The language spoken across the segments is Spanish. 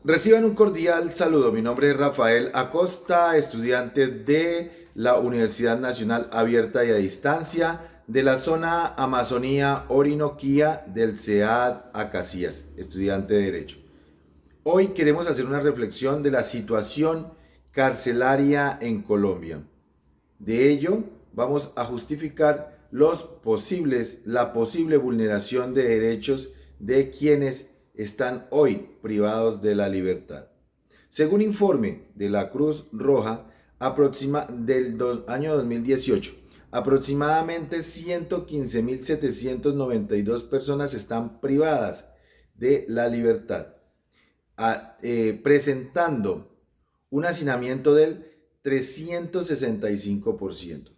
Reciban un cordial saludo. Mi nombre es Rafael Acosta, estudiante de la Universidad Nacional Abierta y a Distancia de la zona Amazonía Orinoquía del CEAD Acacías, estudiante de Derecho. Hoy queremos hacer una reflexión de la situación carcelaria en Colombia. De ello, vamos a justificar la posible vulneración de derechos de quienes están hoy privados de la libertad. Según informe de la Cruz Roja año 2018, aproximadamente 115.792 personas están privadas de la libertad, presentando un hacinamiento del 365%.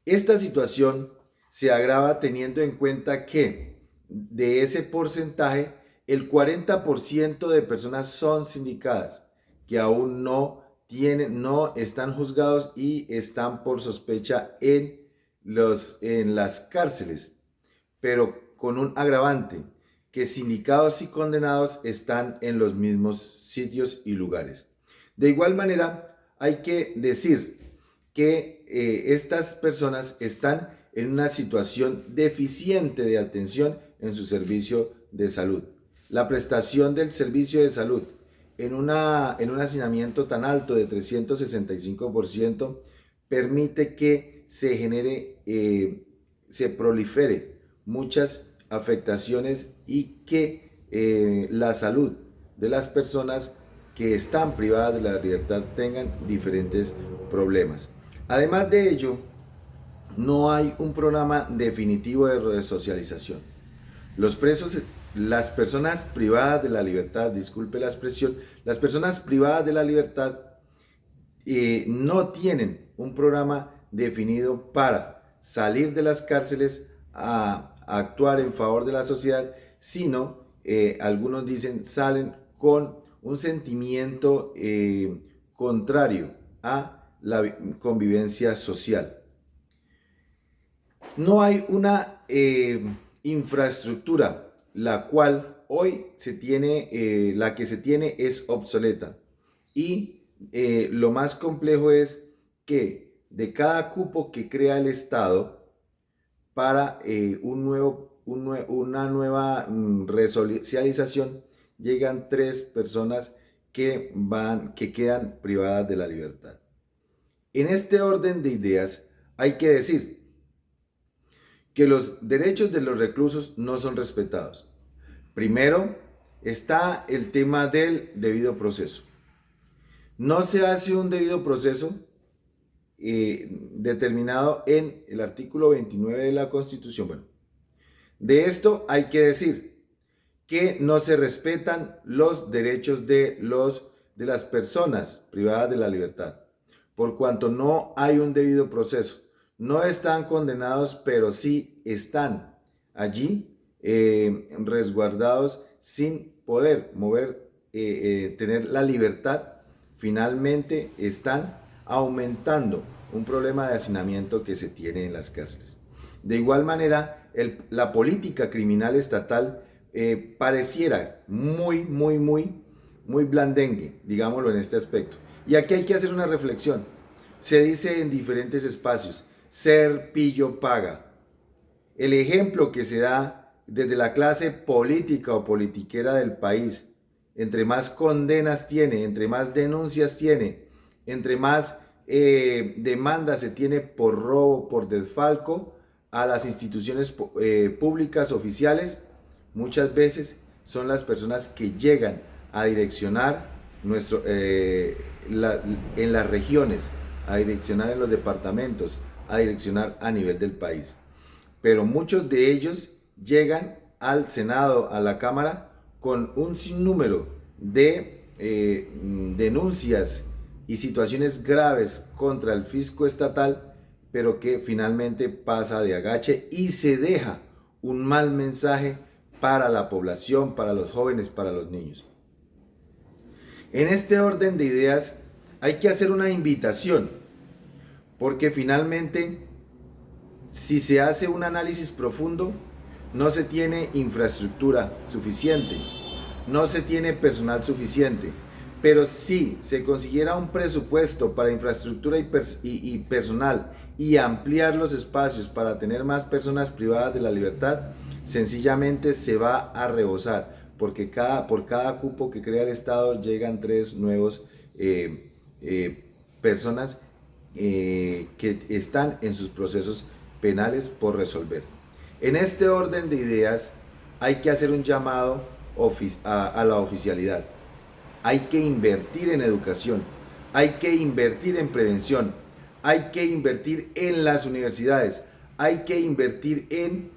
Esta situación se agrava teniendo en cuenta que de ese porcentaje, el 40% de personas son sindicadas, que aún no están juzgados y están por sospecha en las cárceles, pero con un agravante, que sindicados y condenados están en los mismos sitios y lugares. De igual manera, hay que decir que estas personas están en una situación deficiente de atención en su servicio de salud. La prestación del servicio de salud en un hacinamiento tan alto de 365% permite que se prolifere muchas afectaciones y que la salud de las personas que están privadas de la libertad tengan diferentes problemas. Además de ello, no hay un programa definitivo de resocialización. Los presos, las personas privadas de la libertad, disculpe la expresión, las personas privadas de la libertad no tienen un programa definido para salir de las cárceles a actuar en favor de la sociedad, sino algunos dicen salen con un sentimiento contrario a la convivencia social. No hay una infraestructura la cual hoy la que se tiene es obsoleta. Y lo más complejo es que de cada cupo que crea el Estado para una nueva resocialización, llegan 3 personas que quedan privadas de la libertad. En este orden de ideas, hay que decir que los derechos de los reclusos no son respetados. Primero está el tema del debido proceso. No se hace un debido proceso determinado en el artículo 29 de la Constitución. Bueno, de esto hay que decir que no se respetan los derechos de las personas privadas de la libertad, por cuanto no hay un debido proceso. No están condenados, pero sí están allí resguardados sin poder tener la libertad. Finalmente están aumentando un problema de hacinamiento que se tiene en las cárceles. De igual manera, la política criminal estatal pareciera muy blandengue, digámoslo en este aspecto. Y aquí hay que hacer una reflexión. Se dice en diferentes espacios, ser pillo paga. El ejemplo que se da desde la clase política o politiquera del país, entre más condenas tiene, entre más denuncias tiene, entre más demandas se tiene por robo, por desfalco a las instituciones públicas oficiales, muchas veces son las personas que llegan a direccionar en las regiones, a direccionar en los departamentos, a direccionar a nivel del país. Pero muchos de ellos llegan al Senado, a la Cámara, con un sinnúmero de denuncias y situaciones graves contra el fisco estatal, pero que finalmente pasa de agache y se deja un mal mensaje para la población, para los jóvenes, para los niños. En este orden de ideas hay que hacer una invitación, porque finalmente, si se hace un análisis profundo, no se tiene infraestructura suficiente no se tiene personal suficiente. Pero si se consiguiera un presupuesto para infraestructura y personal y ampliar los espacios para tener más personas privadas de la libertad, sencillamente se va a rebosar, porque por cada cupo que crea el Estado llegan 3 nuevos personas que están en sus procesos penales por resolver. En este orden de ideas hay que hacer un llamado a la oficialidad. Hay que invertir en educación, hay que invertir en prevención, hay que invertir en las universidades, hay que invertir en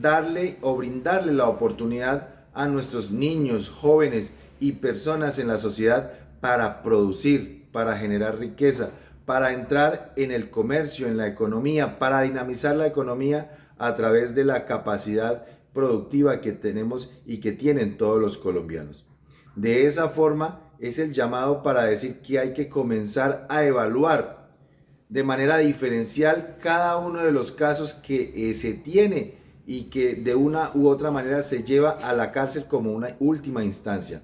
darle o brindarle la oportunidad a nuestros niños, jóvenes y personas en la sociedad para producir, para generar riqueza, para entrar en el comercio, en la economía, para dinamizar la economía a través de la capacidad productiva que tenemos y que tienen todos los colombianos. De esa forma es el llamado para decir que hay que comenzar a evaluar de manera diferencial cada uno de los casos que se tiene y que de una u otra manera se lleva a la cárcel como una última instancia.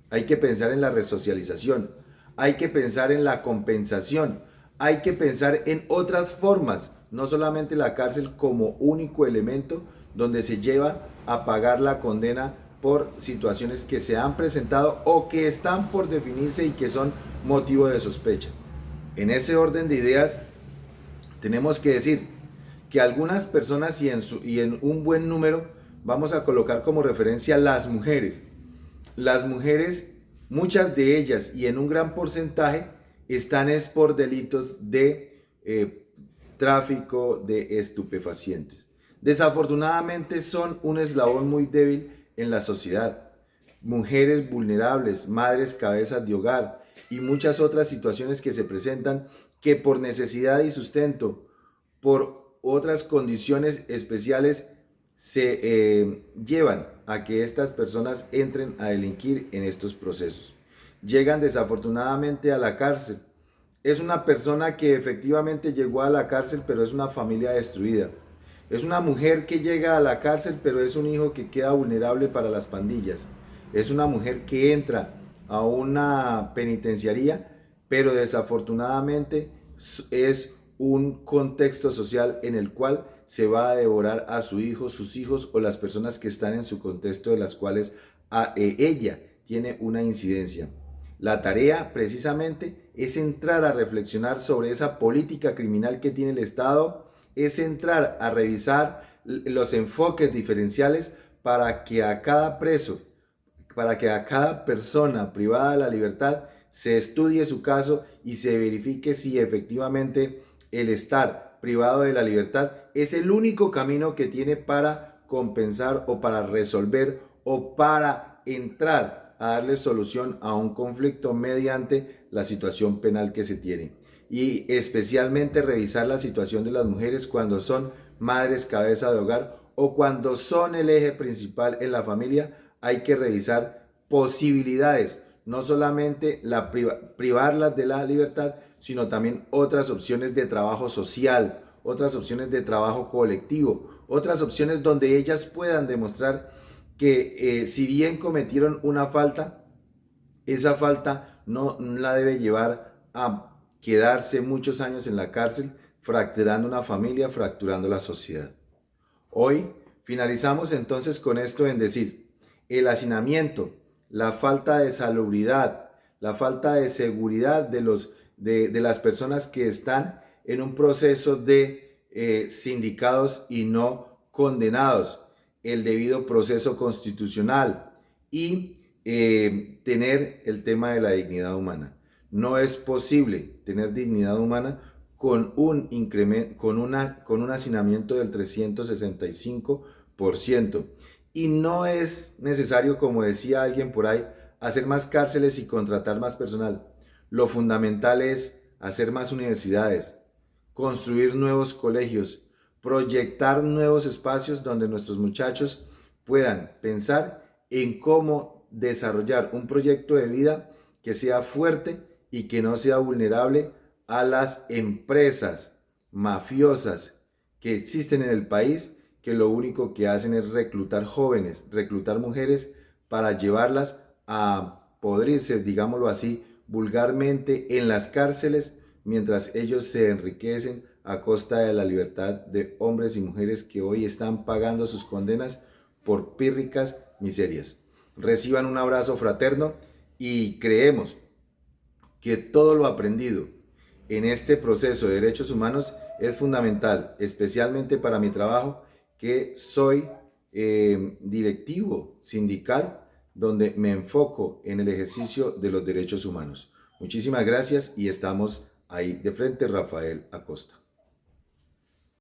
Hay que pensar en la resocialización, hay que pensar en la compensación, hay que pensar en otras formas, no solamente la cárcel como único elemento donde se lleva a pagar la condena por situaciones que se han presentado o que están por definirse y que son motivo de sospecha. En ese orden de ideas, tenemos que decir que algunas personas y en un buen número vamos a colocar como referencia las mujeres. Las mujeres, muchas de ellas y en un gran porcentaje, están es por delitos de tráfico de estupefacientes. Desafortunadamente son un eslabón muy débil en la sociedad. Mujeres vulnerables, madres cabezas de hogar y muchas otras situaciones que se presentan que por necesidad y sustento, por otras condiciones especiales, se llevan a que estas personas entren a delinquir en estos procesos. Llegan desafortunadamente a la cárcel. Es una persona que efectivamente llegó a la cárcel, pero es una familia destruida. Es una mujer que llega a la cárcel, pero es un hijo que queda vulnerable para las pandillas. Es una mujer que entra a una penitenciaría, pero desafortunadamente es un contexto social en el cual se va a devorar a su hijo, sus hijos o las personas que están en su contexto de las cuales ella tiene una incidencia. La tarea precisamente es entrar a reflexionar sobre esa política criminal que tiene el Estado, es entrar a revisar los enfoques diferenciales para que a cada preso, para que a cada persona privada de la libertad se estudie su caso y se verifique si efectivamente el estar privado de la libertad es el único camino que tiene para compensar o para resolver o para entrar a darle solución a un conflicto mediante la situación penal que se tiene. Y especialmente revisar la situación de las mujeres cuando son madres cabeza de hogar o cuando son el eje principal en la familia. Hay que revisar posibilidades, no solamente privarlas de la libertad, sino también otras opciones de trabajo social, otras opciones de trabajo colectivo, otras opciones donde ellas puedan demostrar que si bien cometieron una falta, esa falta no la debe llevar a quedarse muchos años en la cárcel, fracturando una familia, fracturando la sociedad. Hoy finalizamos entonces con esto en decir, el hacinamiento, la falta de salubridad, la falta de seguridad de las personas que están en un proceso de sindicados y no condenados, el debido proceso constitucional y tener el tema de la dignidad humana. No es posible tener dignidad humana con un incremento, con un hacinamiento del 365%. Y no es necesario, como decía alguien por ahí, hacer más cárceles y contratar más personal. Lo fundamental es hacer más universidades, construir nuevos colegios, proyectar nuevos espacios donde nuestros muchachos puedan pensar en cómo desarrollar un proyecto de vida que sea fuerte y que no sea vulnerable a las empresas mafiosas que existen en el país, que lo único que hacen es reclutar jóvenes, reclutar mujeres para llevarlas a podrirse, digámoslo así, vulgarmente en las cárceles, mientras ellos se enriquecen a costa de la libertad de hombres y mujeres que hoy están pagando sus condenas por pírricas miserias. Reciban un abrazo fraterno y creemos que todo lo aprendido en este proceso de derechos humanos es fundamental, especialmente para mi trabajo, que soy directivo sindical, donde me enfoco en el ejercicio de los derechos humanos. Muchísimas gracias y estamos ahí de frente, Rafael Acosta.